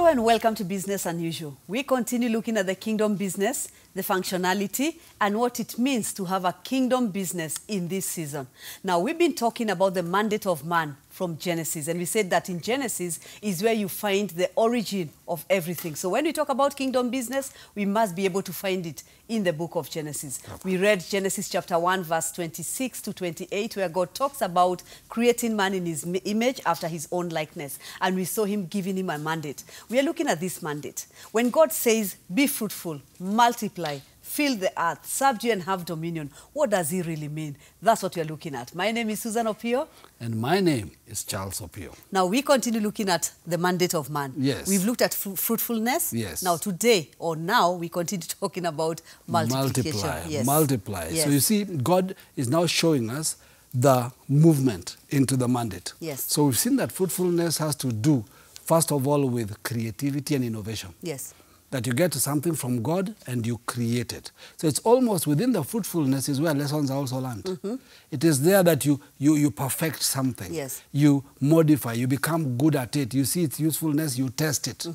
and welcome to Business Unusual. We continue looking at the kingdom business, the functionality, and what it means to have a kingdom business in this season. Now, we've been talking about the mandate of man from Genesis, and we said that in Genesis is where you find the origin of everything. So when we talk about kingdom business, we must be able to find it in the book of Genesis. We read Genesis chapter 1, verse 26 to 28, where God talks about creating man in his image after his own likeness. And we saw him giving him a mandate. We are looking at this mandate. When God says, be fruitful, multiply, fill the earth, subdue and have dominion, what does he really mean? That's what we are looking at. My name is Susan Opio. And my name is Charles Opio. Now, we continue looking at the mandate of man. Yes. We've looked at fruitfulness. Yes. Now, today, or now, we continue talking about multiplication. Multiply. Yes. Multiply. Yes. So you see, God is now showing us the movement into the mandate. Yes. So we've seen that fruitfulness has to do, first of all, with creativity and innovation. Yes. That you get something from God and you create it. So it's almost within the fruitfulness is where lessons are also learned. Mm-hmm. It is there that you perfect something. Yes. You modify, you become good at it. You see its usefulness, you test it,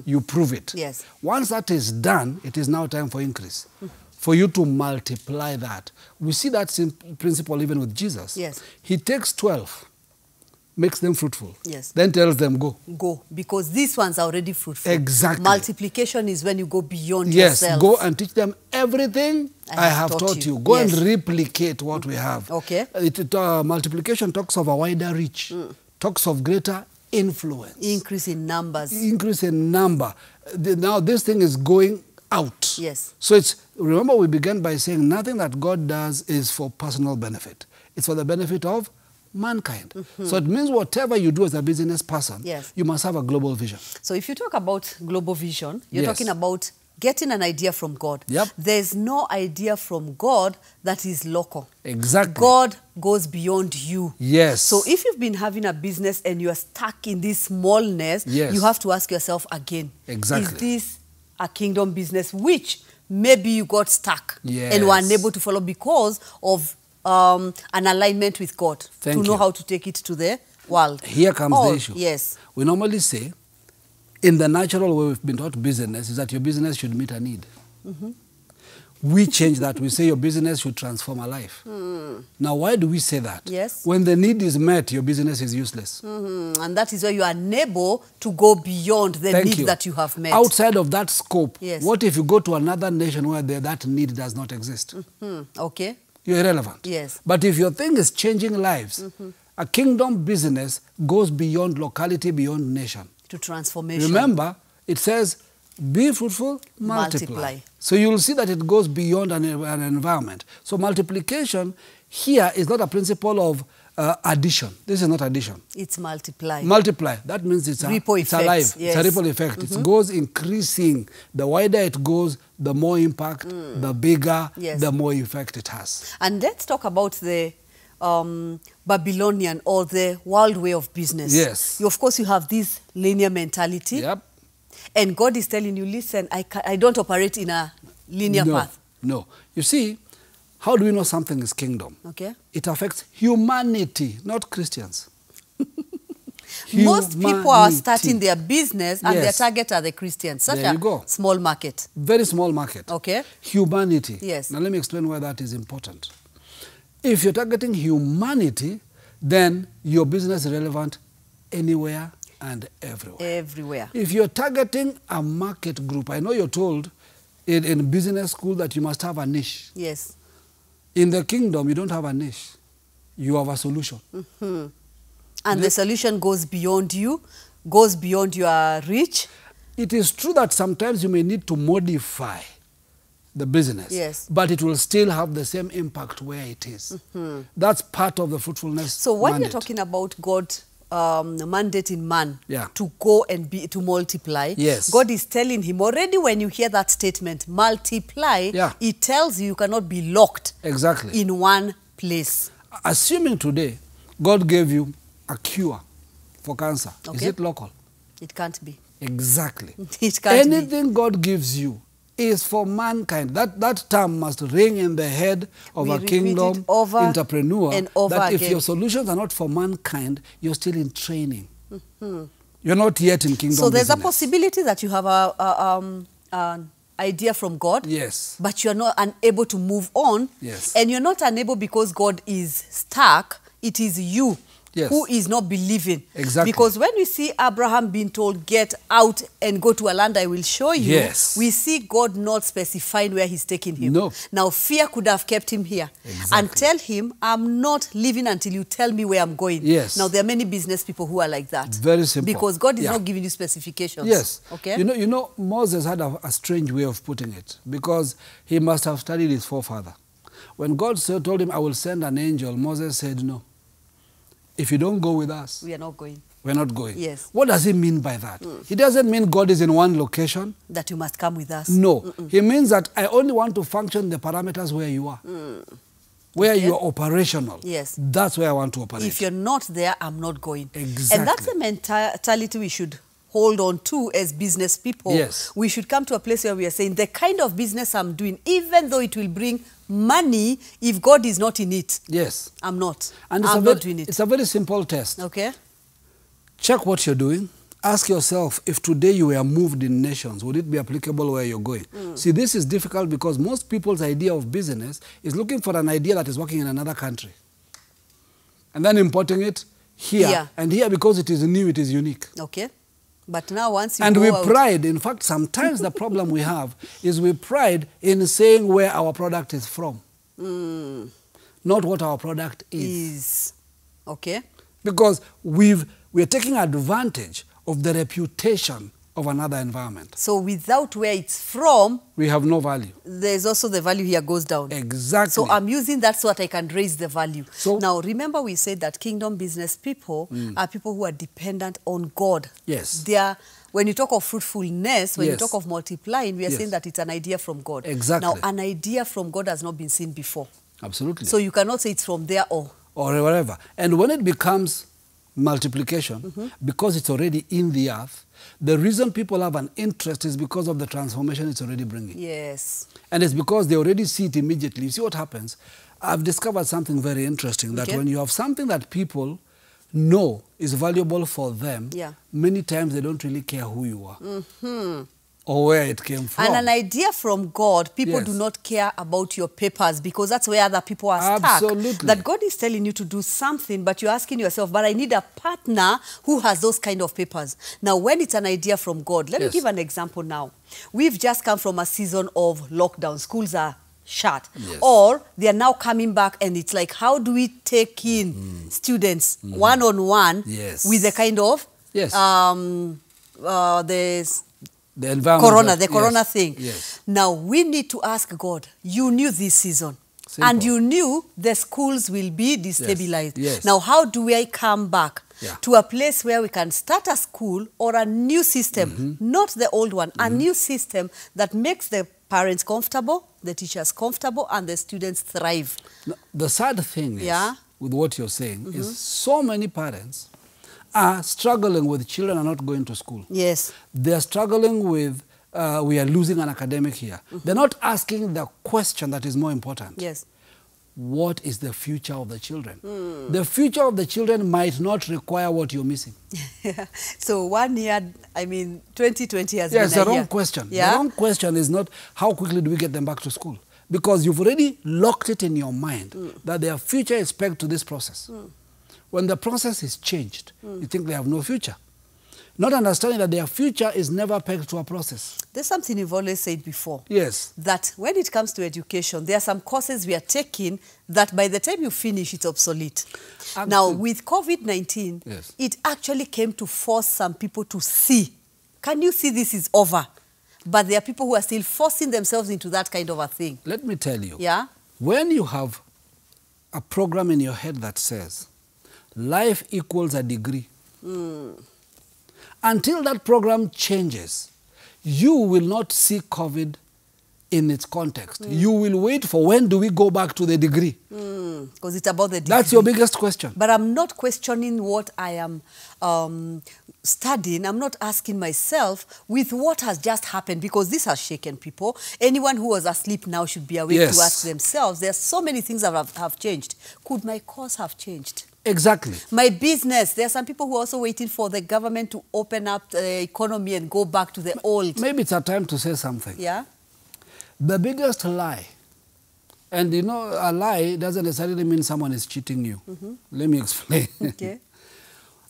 you prove it. Yes. Once that is done, it is now time for increase. For you to multiply that. We see that principle even with Jesus. Yes. He takes 12, makes them fruitful. Yes. Then tells them, go. Go. Because these ones are already fruitful. Exactly. Multiplication is when you go beyond yourself. yourself. Go and teach them everything I have taught you. Go and replicate what we have. Okay. Multiplication talks of a wider reach. Talks of greater influence. Increase in numbers. Increase in number. Now this thing is going out. Yes. So remember we began by saying nothing that God does is for personal benefit. It's for the benefit of mankind. So it means whatever you do as a business person, yes, you must have a global vision. So if you talk about global vision, you're yes, talking about getting an idea from God. Yep. There's no idea from God that is local. Exactly. God goes beyond you. Yes. So if you've been having a business and you're stuck in this smallness, yes, you have to ask yourself again, exactly, is this a kingdom business which maybe you got stuck, yes, and were unable to follow because of an alignment with God to know how to take it to the world. Here comes the issue. Yes. We normally say, in the natural way we've been taught business, is that your business should meet a need. We change that. We say your business should transform a life. Now, why do we say that? Yes. When the need is met, your business is useless. And that is where you are unable to go beyond the need that you have met. Outside of that scope, yes, what if you go to another nation where that need does not exist? Okay. You're irrelevant. Yes. But if your thing is changing lives, a kingdom business goes beyond locality, beyond nation. To transformation. Remember, it says, be fruitful, multiply. So you'll see that it goes beyond an environment. So multiplication here is not a principle of addition. This is not addition. It's multiply. Multiply. That means it's alive. Yes. It's a ripple effect. It goes increasing. The wider it goes, the more impact, the bigger, yes, the more effect it has. And let's talk about the Babylonian or the world way of business. Yes. Of course, you have this linear mentality. Yep. And God is telling you, listen, I don't operate in a linear path. No. You see, how do we know something is kingdom? Okay. It affects humanity, not Christians. Most people are starting their business and their target are the Christians. Such a small market. Very small market. Okay. Humanity. Yes. Now let me explain why that is important. If you're targeting humanity, then your business is relevant anywhere and everywhere. Everywhere. If you're targeting a market group, I know you're told in business school that you must have a niche. Yes. In the kingdom, you don't have a niche. You have a solution. And the solution goes beyond you, goes beyond your reach. It is true that sometimes you may need to modify the business, yes, but it will still have the same impact where it is. That's part of the fruitfulness. So when you're talking about God mandating man yeah, to go and to multiply, yes, God is telling him already when you hear that statement, multiply, yeah, it tells you cannot be locked exactly in one place. Assuming today God gave you a cure for cancer, is it local? It can't be. Exactly. It can't be. Anything God gives you is for mankind. That term must ring in the head of a kingdom entrepreneur, that if your solutions are not for mankind, you're still in training. You're not yet in kingdom So there's business. a possibility that you have an idea from God. Yes. But you're not unable to move on. Yes. And you're not unable because God is stuck. It is you who is not believing. Exactly. Because when we see Abraham being told, get out and go to a land I will show you, we see God not specifying where he's taking him. No. Now, fear could have kept him here. Exactly. And tell him, I'm not leaving until you tell me where I'm going. Yes. Now, there are many business people who are like that. Very simple. Because God is not giving you specifications. Yes. Okay? You know, Moses had a strange way of putting it, because he must have studied his forefather. When God told him, I will send an angel, Moses said, no. If you don't go with us, we are not going. We're not going. Yes. What does he mean by that? He doesn't mean God is in one location. That you must come with us. No. He means that I only want to function the parameters where you are. Where you are operational. Yes. That's where I want to operate. If you're not there, I'm not going. Exactly. And that's the mentality we should hold on to as business people. Yes. We should come to a place where we are saying, the kind of business I'm doing, even though it will bring money, if God is not in it, yes, I'm not. And I'm not doing it. It's a very simple test. Okay. Check what you're doing. Ask yourself, if today you were moved in nations, would it be applicable where you're going? See, this is difficult because most people's idea of business is looking for an idea that is working in another country and then importing it here. And here, because it is new, it is unique. Okay. But now once you and go we out... pride, in fact, sometimes the problem we have is we pride in saying where our product is from, not what our product is. Okay. Because we're taking advantage of the reputation of another environment. So without where it's from, we have no value. There's also the value here goes down. Exactly. So I'm using that so that I can raise the value. So, now, remember we said that kingdom business people are people who are dependent on God. Yes. They are, when you talk of fruitfulness, when you talk of multiplying, we are saying that it's an idea from God. Exactly. Now, an idea from God has not been seen before. Absolutely. So you cannot say it's from there or wherever. And when it becomes multiplication, because it's already in the earth, the reason people have an interest is because of the transformation it's already bringing. Yes. And it's because they already see it immediately. You see what happens? I've discovered something very interesting, that when you have something that people know is valuable for them, many times they don't really care who you are. Or where it came from. And an idea from God, people do not care about your papers because that's where other people are stuck. Absolutely. That God is telling you to do something, but you're asking yourself, but I need a partner who has those kind of papers. Now, when it's an idea from God, let me give an example now. We've just come from a season of lockdown. Schools are shut. Or they are now coming back and it's like, how do we take in students one-on-one with the kind of the environment, the corona thing. Now, we need to ask God, you knew this season. Simple. And you knew the schools will be destabilized. Now, how do I come back to a place where we can start a school or a new system, not the old one, a new system that makes the parents comfortable, the teachers comfortable, and the students thrive? Now, the sad thing is, with what you're saying, is so many parents are struggling with children are not going to school. Yes. They're struggling with, we are losing an academic here. They're not asking the question that is more important. Yes. What is the future of the children? The future of the children might not require what you're missing. So 1 year, I mean, 2020 has been a year. Yes, the wrong question. The wrong question is not how quickly do we get them back to school? Because you've already locked it in your mind that their future is pegged to this process. When the process is changed, you think they have no future. Not understanding that their future is never pegged to a process. There's something you've always said before. Yes. That when it comes to education, there are some courses we are taking that by the time you finish, it's obsolete. Absolutely. Now, with COVID-19, it actually came to force some people to see. Can you see this is over? But there are people who are still forcing themselves into that kind of a thing. Let me tell you. When you have a program in your head that says, life equals a degree. Until that program changes, you will not see COVID in its context. You will wait for when do we go back to the degree. Because it's about the degree. That's your biggest question. But I'm not questioning what I am studying. I'm not asking myself with what has just happened, because this has shaken people. Anyone who was asleep now should be awake to ask themselves. There are so many things that have changed. Could my course have changed? Exactly. My business, there are some people who are also waiting for the government to open up the economy and go back to the old. Maybe it's a time to say something. Yeah? The biggest lie, and you know, a lie doesn't necessarily mean someone is cheating you. Let me explain. Okay.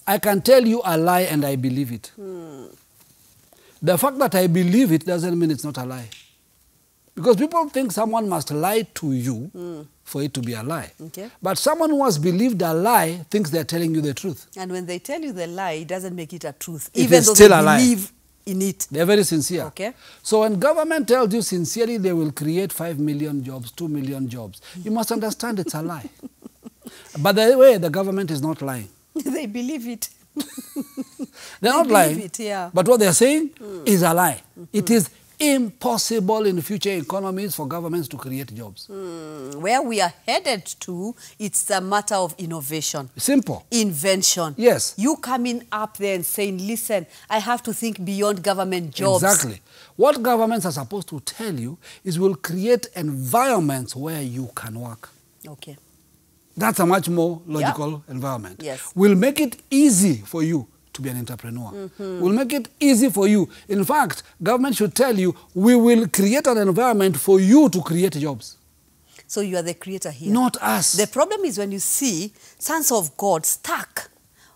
I can tell you a lie and I believe it. The fact that I believe it doesn't mean it's not a lie. Because people think someone must lie to you for it to be a lie. Okay. But someone who has believed a lie thinks they're telling you the truth. And when they tell you the lie, it doesn't make it a truth. It even is though still they a lie. believe in it. They're very sincere. Okay. So when government tells you sincerely they will create 5 million jobs, 2 million jobs, you must understand it's a lie. By the way, the government is not lying. They believe it. They're not lying. It, yeah. But what they're saying is a lie. It is impossible in future economies for governments to create jobs. Where we are headed to, it's a matter of innovation. Simple. Invention. Yes. You coming up there and saying, listen, I have to think beyond government jobs. Exactly. What governments are supposed to tell you is we'll create environments where you can work. Okay. That's a much more logical environment. Yes. We'll make it easy for you to be an entrepreneur. We'll make it easy for you. In fact, government should tell you, we will create an environment for you to create jobs. So you are the creator here. Not us. The problem is when you see sons of God stuck,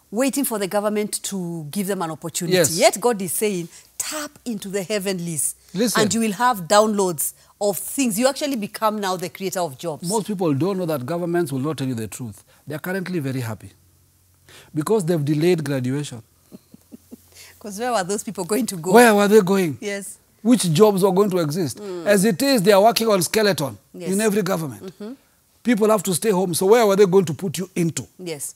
waiting for the government to give them an opportunity. Yes. Yet God is saying, tap into the heavenlies. Listen. And you will have downloads of things. You actually become now the creator of jobs. Most people don't know that governments will not tell you the truth. They are currently very happy because they've delayed graduation. Because where were those people going to go? Where were they going? Yes. Which jobs were going to exist? As it is, they are working on skeleton in every government. People have to stay home. So where were they going to put you into? Yes.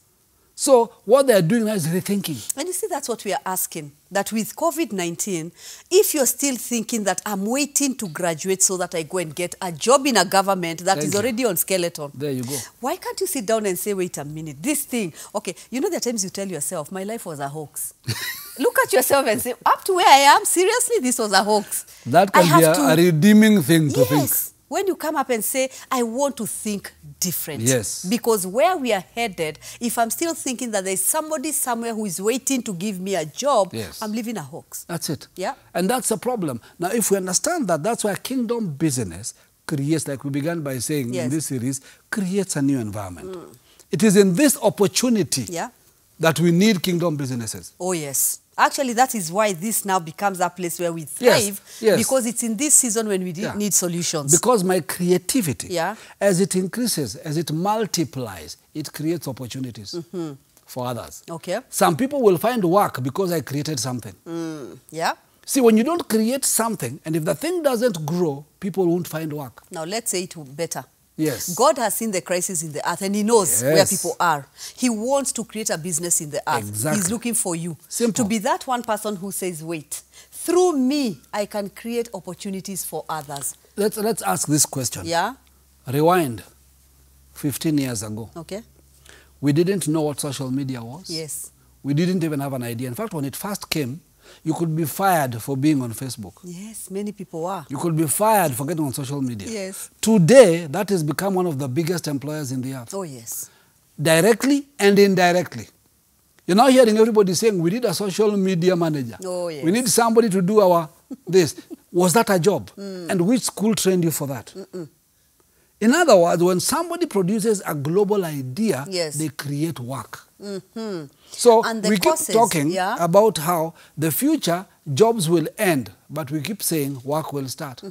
So what they are doing now is rethinking. And you see, that's what we are asking. That with COVID-19, if you're still thinking that I'm waiting to graduate so that I go and get a job in a government that is already on skeleton. There you go. Why can't you sit down and say, wait a minute, this thing, okay, you know there are times you tell yourself, my life was a hoax. Look at yourself and say, up to where I am, seriously, this was a hoax. That can be a redeeming thing to think. Yes. When you come up and say, I want to think different. Yes. Because where we are headed, if I'm still thinking that there's somebody somewhere who is waiting to give me a job, yes, I'm living a hoax. That's it. Yeah. And that's a problem. Now, if we understand that, that's why kingdom business creates, like we began by saying in this series, creates a new environment. It is in this opportunity that we need kingdom businesses. Oh, yes. Actually, that is why this now becomes a place where we thrive, because it's in this season when we need solutions. Because my creativity, as it increases, as it multiplies, it creates opportunities for others. Okay. Some people will find work because I created something. Yeah. See, when you don't create something, and if the thing doesn't grow, people won't find work. Now, let's say it better. Yes. God has seen the crisis in the earth and he knows where people are. He wants to create a business in the earth. Exactly. He's looking for you. Simple. To be that one person who says, wait, through me, I can create opportunities for others. Let's ask this question. Yeah? Rewind 15 years ago. Okay. We didn't know what social media was. Yes. We didn't even have an idea. In fact, when it first came, you could be fired for being on Facebook. Yes, many people are. You could be fired for getting on social media. Yes. Today, that has become one of the biggest employers in the earth. Oh, yes. Directly and indirectly. You're now hearing everybody saying, we need a social media manager. Oh, yes. We need somebody to do our this. Was that a job? And which school trained you for that? In other words, when somebody produces a global idea, they create work. So we keep talking about how the future jobs will end, but we keep saying work will start.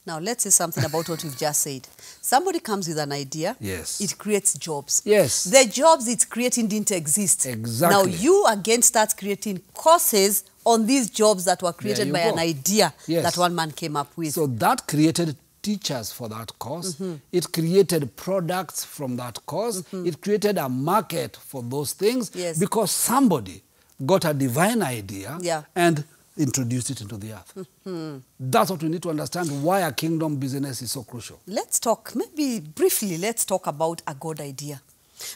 Now, let's say something about what we've just said. Somebody comes with an idea. Yes. It creates jobs. Yes. The jobs it's creating didn't exist. Exactly. Now, you again start creating courses on these jobs that were created by an idea that one man came up with. So that created teachers for that course. It created products from that course. It created a market for those things because somebody got a divine idea and introduced it into the earth. That's what we need to understand, why a kingdom business is so crucial. Let's talk, maybe briefly, let's talk about a God idea.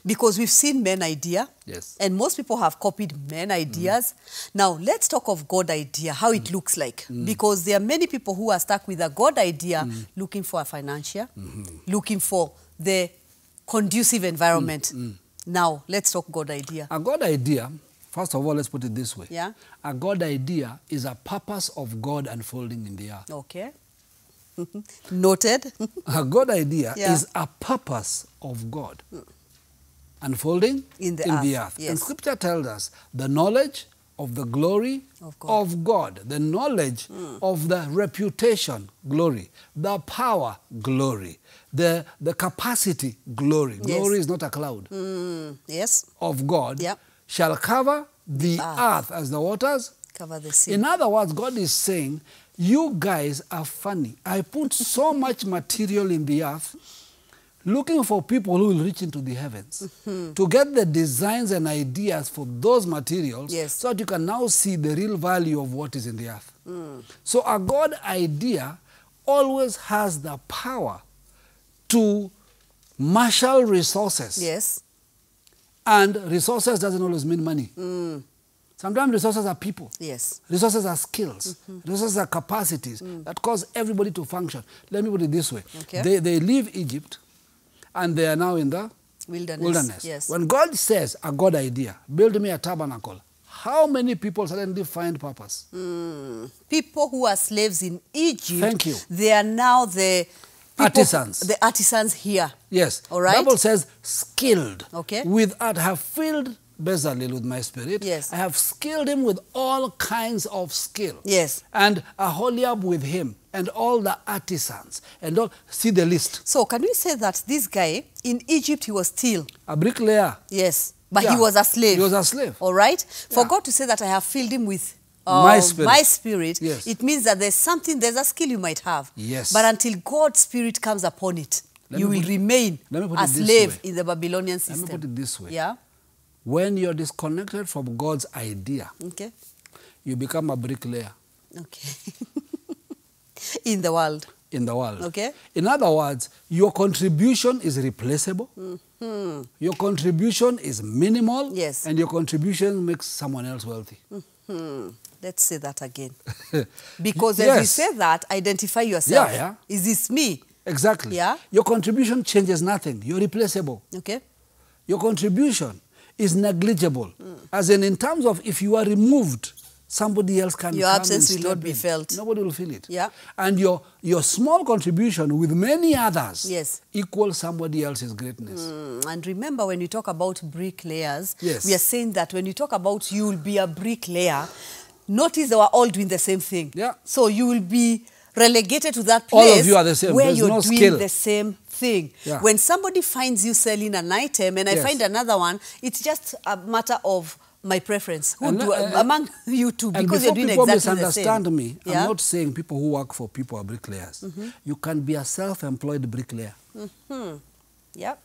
Because we've seen men idea, and most people have copied men ideas. Now, let's talk of God idea, how it looks like. Because there are many people who are stuck with a God idea, looking for a financial, looking for the conducive environment. Now, let's talk God idea. A God idea, first of all, let's put it this way. Yeah. A God idea is a purpose of God unfolding in the earth. Okay. Noted. A God idea Yeah. is a purpose of God unfolding in the earth. Yes. And Scripture tells us the knowledge of the glory of God, the knowledge of the reputation, glory, the power, glory, the capacity, glory. Yes. Glory is not a cloud. Yes. Of God Yep. shall cover the earth as the waters cover the sea. In other words, God is saying, you guys are funny. I put so much material in the earth looking for people who will reach into the heavens to get the designs and ideas for those materials so that you can now see the real value of what is in the earth. So a God idea always has the power to marshal resources. Yes. And resources doesn't always mean money. Sometimes resources are people. Yes. Resources are skills. Resources are capacities that cause everybody to function. Let me put it this way. Okay. They leave Egypt and they are now in the wilderness. Yes. When God says a God idea, build me a tabernacle, how many people suddenly find purpose? People who are slaves in Egypt, Thank you. They are now the artisans. The artisans here. Yes. All right. The Bible says skilled. Okay. With art, I have filled Bezalel with my spirit. Yes. I have skilled him with all kinds of skill. Yes. And Aholiab with him, and all the artisans, and all. See the list. So can we say that this guy in Egypt, he was still a bricklayer? Yes. But he was a slave. He was a slave. All right. For God to say that I have filled him with my spirit, yes. It means that there's a skill you might have. Yes. But until God's spirit comes upon it, you will remain a slave in the Babylonian system. Let me put it this way. Yeah. When you're disconnected from God's idea, okay, you become a bricklayer. Okay. In the world. In the world. Okay. In other words, your contribution is replaceable. Your contribution is minimal. Yes. And your contribution makes someone else wealthy. Let's say that again. Because as you say that, identify yourself. Yeah. Is this me? Exactly. Yeah. Your contribution changes nothing. You're replaceable. Okay. Your contribution is negligible. As in terms of if you are removed, somebody else can your come absence and will not be felt. Nobody will feel it. Yeah. And your small contribution with many others equals somebody else's greatness. And remember, when you talk about bricklayers, yes. we are saying that when you talk about you will be a bricklayer, notice they were all doing the same thing. Yeah. So you will be relegated to that place all of you are the same. where There's you're no doing skill. the same thing. Yeah. When somebody finds you selling an item and I find another one, it's just a matter of my preference among you two, because you're doing exactly the same. And before people misunderstand me, I'm not saying people who work for people are bricklayers. You can be a self-employed bricklayer. Yep.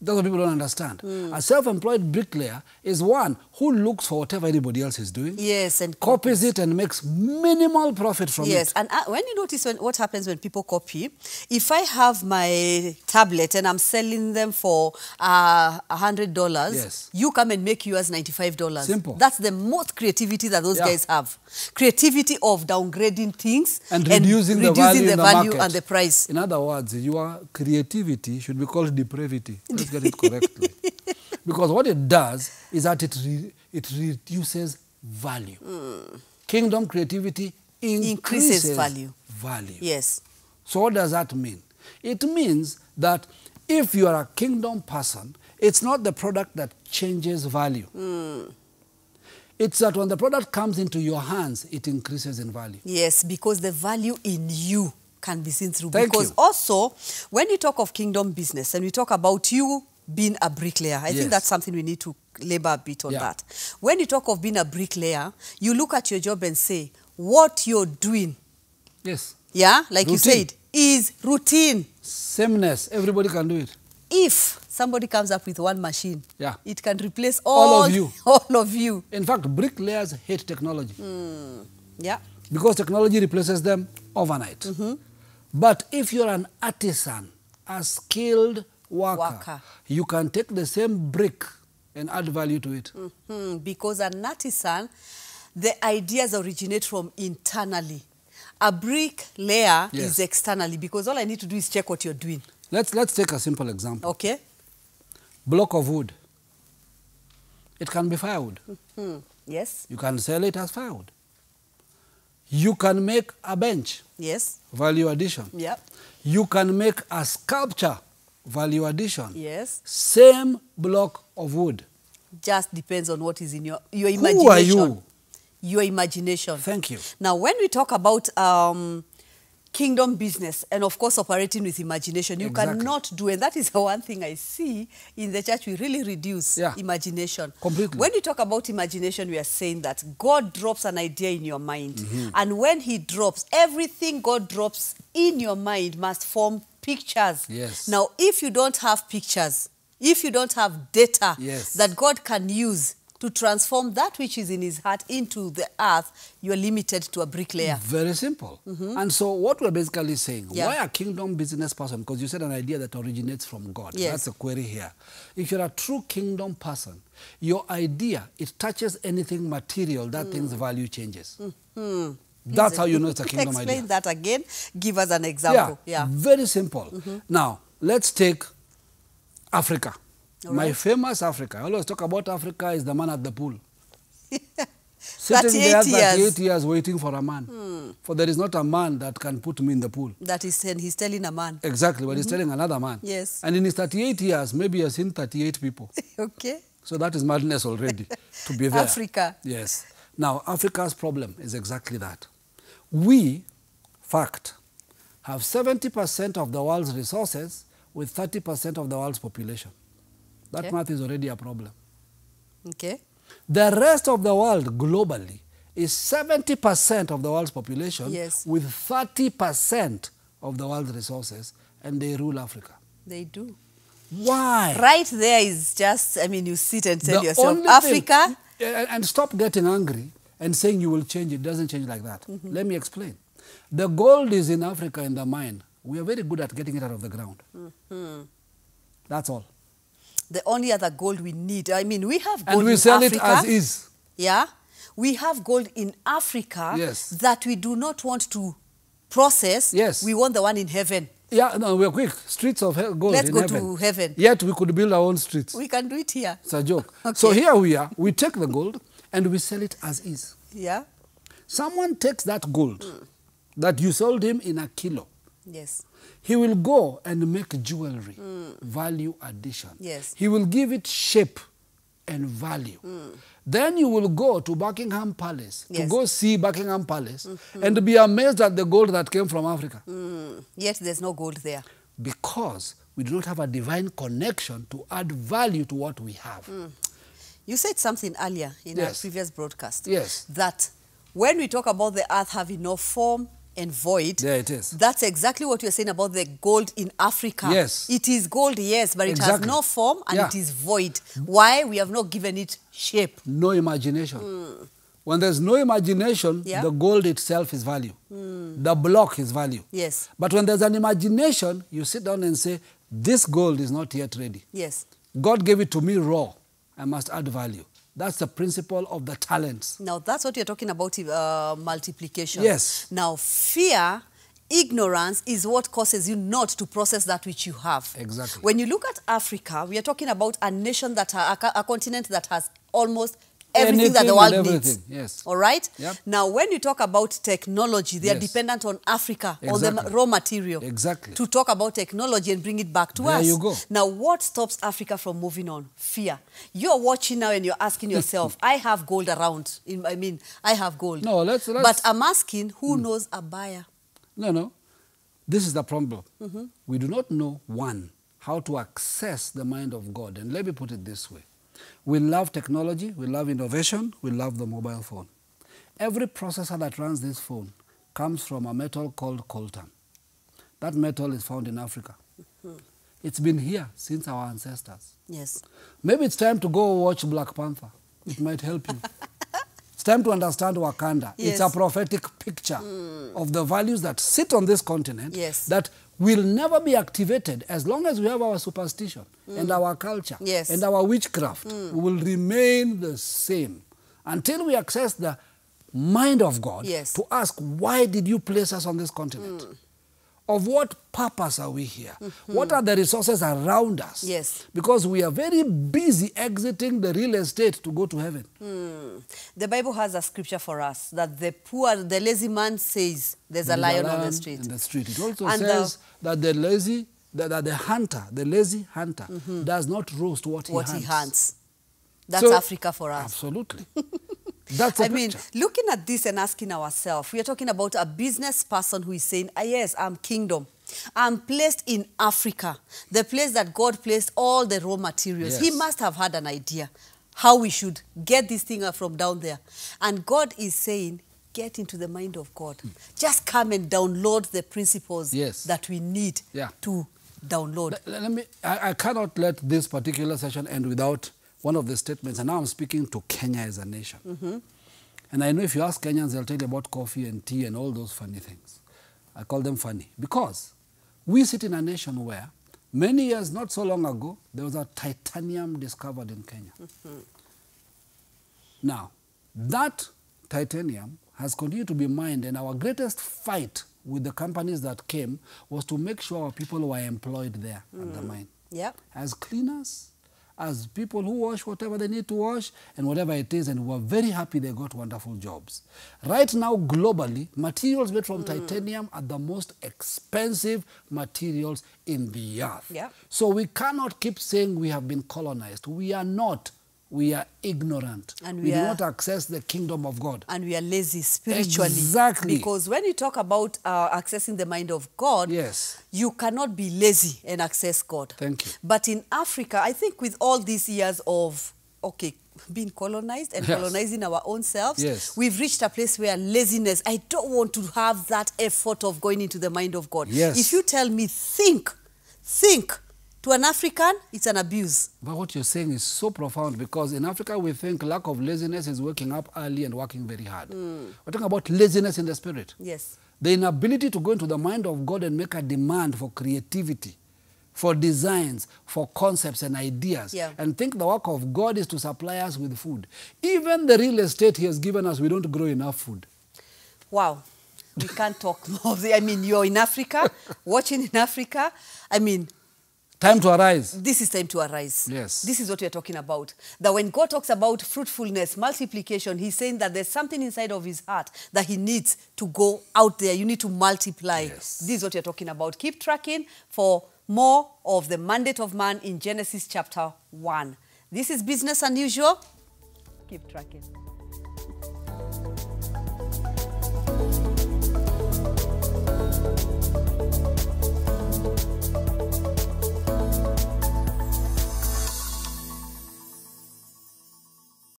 That's what people don't understand. A self-employed bricklayer is one who looks for whatever anybody else is doing. Yes, and copies it and makes minimal profit from it. Yes, and when you notice what happens when people copy, if I have my tablet and I'm selling them for $100, you come and make yours $95. Simple. That's the most creativity that those guys have. Creativity of downgrading things and reducing the value and the price. In other words, your creativity should be called depravity. Let's get it correctly. Because what it does is that it reduces value. Kingdom creativity increases value. Yes. So what does that mean? It means that if you are a kingdom person, it's not the product that changes value. It's that when the product comes into your hands, it increases in value. Yes, because the value in you can be seen through. Thank because you. Also, when you talk of kingdom business and we talk about you being a bricklayer, I think that's something we need to labor a bit on that. When you talk of being a bricklayer, you look at your job and say, what you're doing, like you said, is routine. Sameness, everybody can do it. If somebody comes up with one machine, it can replace all of you. All of you. In fact, bricklayers hate technology. Yeah. Because technology replaces them overnight. But if you're an artisan, a skilled worker, you can take the same brick and add value to it. Because an artisan, the ideas originate from internally. A bricklayer is externally, because all I need to do is check what you're doing. Let's take a simple example. Okay. Block of wood. It can be firewood. Yes. You can sell it as firewood. You can make a bench. Yes. Value addition. Yep. You can make a sculpture. Value addition. Yes. Same block of wood. Just depends on what is in your imagination. Who are you? Your imagination. Thank you. Now, when we talk about kingdom business and, of course, operating with imagination, you cannot do, and that is the one thing I see in the church, we really reduce imagination. Completely. When we talk about imagination, we are saying that God drops an idea in your mind. And when he drops, everything God drops in your mind must form pictures. Yes. Now, if you don't have pictures, if you don't have data that God can use to transform that which is in his heart into the earth, you are limited to a bricklayer. Very simple. And so what we're basically saying, why a kingdom business person? Because you said an idea that originates from God. That's a query here. If you're a true kingdom person, your idea, it touches anything material, that thing's value changes. That's how you know it's a kingdom idea. Explain that again. Give us an example. Very simple. Now, let's take Africa. My famous Africa. I always talk about Africa is the man at the pool. Sitting there 38 years waiting for a man. For there is not a man that can put me in the pool. That is, and he's telling a man. Exactly, but he's telling another man. Yes. And in his 38 years, maybe he has seen 38 people. Okay. So that is madness already, to be there. Africa. Yes. Now, Africa's problem is exactly that. We, fact, have 70% of the world's resources with 30% of the world's population. That math is already a problem. Okay. The rest of the world globally is 70% of the world's population with 30% of the world's resources, and they rule Africa. They do. Why? Right there is just, I mean, you sit and tell yourself, Africa. And stop getting angry and saying you will change. It doesn't change like that. Let me explain. The gold is in Africa in the mine. We are very good at getting it out of the ground. That's all. The only other gold we need, I mean, we have gold in Africa. And we sell it as is. Yeah. We have gold in Africa that we do not want to process. Yes. We want the one in heaven. Yeah, no, we're quick. Streets of gold in heaven. Let's go to heaven. Yet we could build our own streets. We can do it here. It's a joke. So here we are. We take the gold and we sell it as is. Yeah. Someone takes that gold that you sold him in a kilo. Yes. He will go and make jewelry, value addition. Yes. He will give it shape and value. Then you will go to Buckingham Palace to go see Buckingham Palace and be amazed at the gold that came from Africa. Yet there's no gold there. Because we do not have a divine connection to add value to what we have. You said something earlier in our previous broadcast. Yes. That when we talk about the earth having no form and void. There it is. That's exactly what you're saying about the gold in Africa. Yes. It is gold, yes, but it has no form and it is void. Why? We have not given it shape. No imagination. When there's no imagination, the gold itself is value. The block is value. Yes. But when there's an imagination, you sit down and say, this gold is not yet ready. Yes. God gave it to me raw. I must add value. That's the principle of the talents. Now, that's what you're talking about, multiplication. Yes. Now, fear, ignorance is what causes you not to process that which you have. Exactly. When you look at Africa, we are talking about a nation that, a continent that has almost everything that the world needs. Yes. All right? Yep. Now, when you talk about technology, they are dependent on Africa, on the raw material. Exactly. To talk about technology and bring it back to us. There you go. Now, what stops Africa from moving on? Fear. You're watching now and you're asking yourself, I have gold around. I mean, I have gold. No, let's... But I'm asking, who knows a buyer? No. This is the problem. We do not know, one, how to access the mind of God. And let me put it this way. We love technology, we love innovation, we love the mobile phone. Every processor that runs this phone comes from a metal called coltan. That metal is found in Africa. It's been here since our ancestors. Yes. Maybe it's time to go watch Black Panther. It might help you. It's time to understand Wakanda. Yes. It's a prophetic picture of the values that sit on this continent that will never be activated as long as we have our superstition and our culture and our witchcraft. We will remain the same until we access the mind of God to ask, why did you place us on this continent? of what purpose are we here? What are the resources around us? Yes. Because we are very busy exiting the real estate to go to heaven. The Bible has a scripture for us that the poor, the lazy man says there's a lion on the street. It also says that the lazy, that the hunter, the lazy hunter, does not roast what he hunts. That's so, Africa for us. Absolutely. That's a picture. mean, looking at this and asking ourselves, we are talking about a business person who is saying, yes, I'm kingdom. I'm placed in Africa, the place that God placed all the raw materials. Yes. He must have had an idea how we should get this thing from down there. And God is saying, get into the mind of God. Just come and download the principles that we need to download. I cannot let this particular session end without one of the statements, and now I'm speaking to Kenya as a nation. And I know if you ask Kenyans, they'll tell you about coffee and tea and all those funny things. I call them funny because we sit in a nation where many years, not so long ago, there was a titanium discovered in Kenya. Now, that titanium has continued to be mined, and our greatest fight with the companies that came was to make sure our people were employed there at the mine. As cleaners, as people who wash whatever they need to wash and whatever it is, and we were very happy they got wonderful jobs. Right now, globally, materials made from titanium are the most expensive materials in the earth. So we cannot keep saying we have been colonized. We are not. We are ignorant. And we do not access the kingdom of God. And we are lazy spiritually. Exactly. Because when you talk about accessing the mind of God, you cannot be lazy and access God. Thank you. But in Africa, I think with all these years of, being colonized and colonizing our own selves, we've reached a place where laziness, I don't want to have that effort of going into the mind of God. If you tell me, think, to an African, it's an abuse. But what you're saying is so profound, because in Africa we think lack of laziness is waking up early and working very hard. We're talking about laziness in the spirit. The inability to go into the mind of God and make a demand for creativity, for designs, for concepts and ideas, and think the work of God is to supply us with food. Even the real estate he has given us, we don't grow enough food. Wow. We can't talk more. I mean, you're in Africa, watching in Africa. I mean, time to arise. This is time to arise. This is what we are talking about. That when God talks about fruitfulness, multiplication, he's saying that there's something inside of his heart that he needs to go out there. You need to multiply. This is what you're talking about. Keep tracking for more of the mandate of man in Genesis chapter 1. This is Business Unusual. Keep tracking.